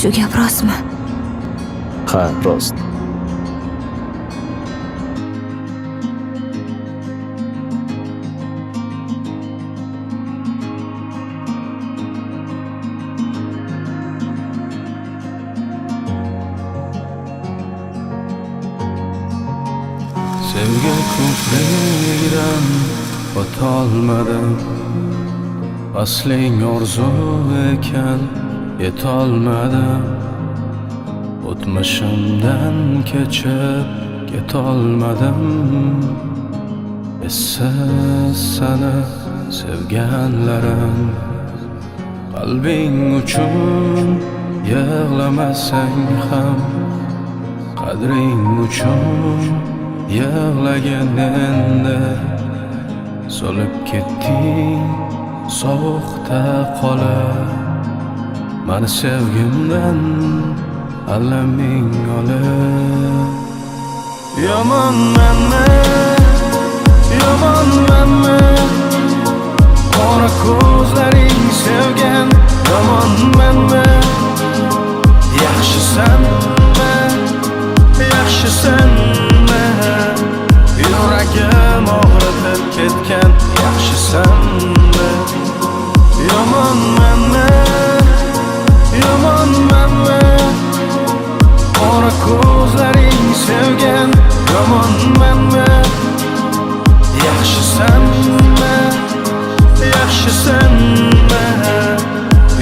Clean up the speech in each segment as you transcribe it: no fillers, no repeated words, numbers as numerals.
Shu gap rostmi? Ha, rost. Sevgi ko'prigidan o'tolmadim. Asling orzu ekan yetolmadim. O'tmishimdan kechib ketolmadim. Essiz seni sevganlarim, qalbing uchun yig'lamasang ham, qadring uchun yig'lagin endi. Solib ketding sovuqda qolib, mani sevgimdan alaming olib. Yomonmanmi qora ko'zlaring sevgan, yomonmanmi yaxshisanmi yuragim og'ritib ketgan, yaxshisanmi yomonmanmi qora ko'zlaring sevgan, yomonmanmi yaxshisanmi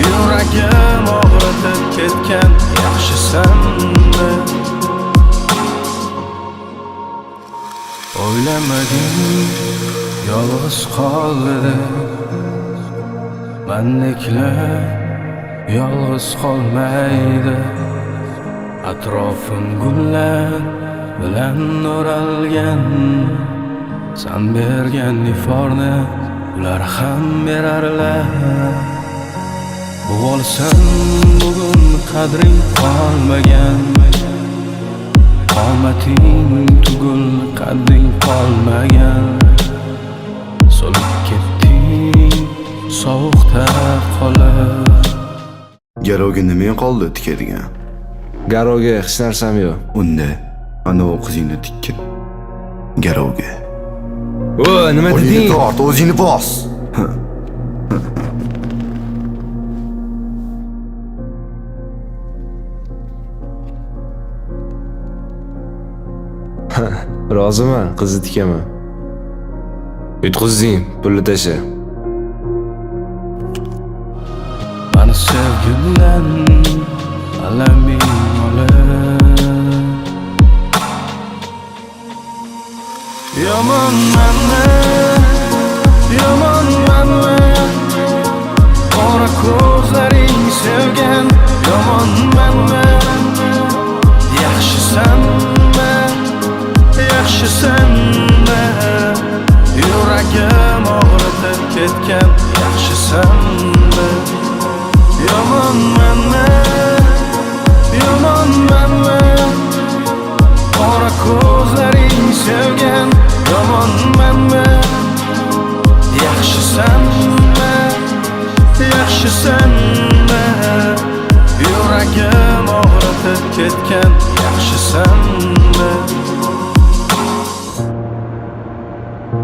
yuragim og'ritib ketgan, yaxshisanmi. O'ylamadim yolg'iz qoldi, mendeklar yolg'iz qolmaydi. Atrofim gullar bilan o'ralgan, sen bergan iforni ular ham berarlar. Bu olsam bugun qadring qolmagan, qomating tugul qadding qolmagan. Solib ketding sovuqda qolib. Garovga nima qoldi tikadigan? Garovga hech narsam yo'q. Unda ana u qizingni tikkin. Garovga. O, nima deding? Tort, o'zingni bos. Roziman, qizni tikaman. Yutqizding, pulni tasha. Mani sevgimdan alaming olib. Yomonmanmi qora ko'zlaring sevgan, yomonmanmi yaxshisanmi yuragim og'ritib ketgan, yaxshisanmi yomonmanmi qora ko'zlaring sevgan, yomonmanmi yaxshisanmi yuragim og'ritib ketgan, yaxshisanmi.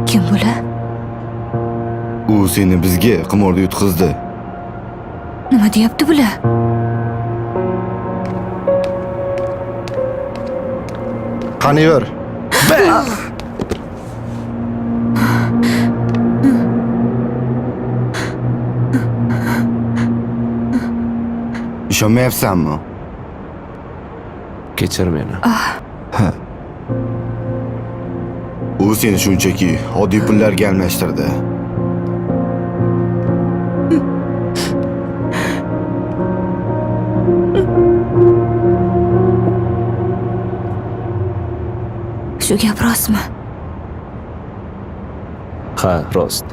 Kim bular? U seni bizga qimorda yutqizdi. Nima deyapti bular? Qani yur. Ishonmayapsanmi? Kechir meni. U seni shunchaki oddiy pullarga almashtirdi. Shu gap rostmi? Ha, rost.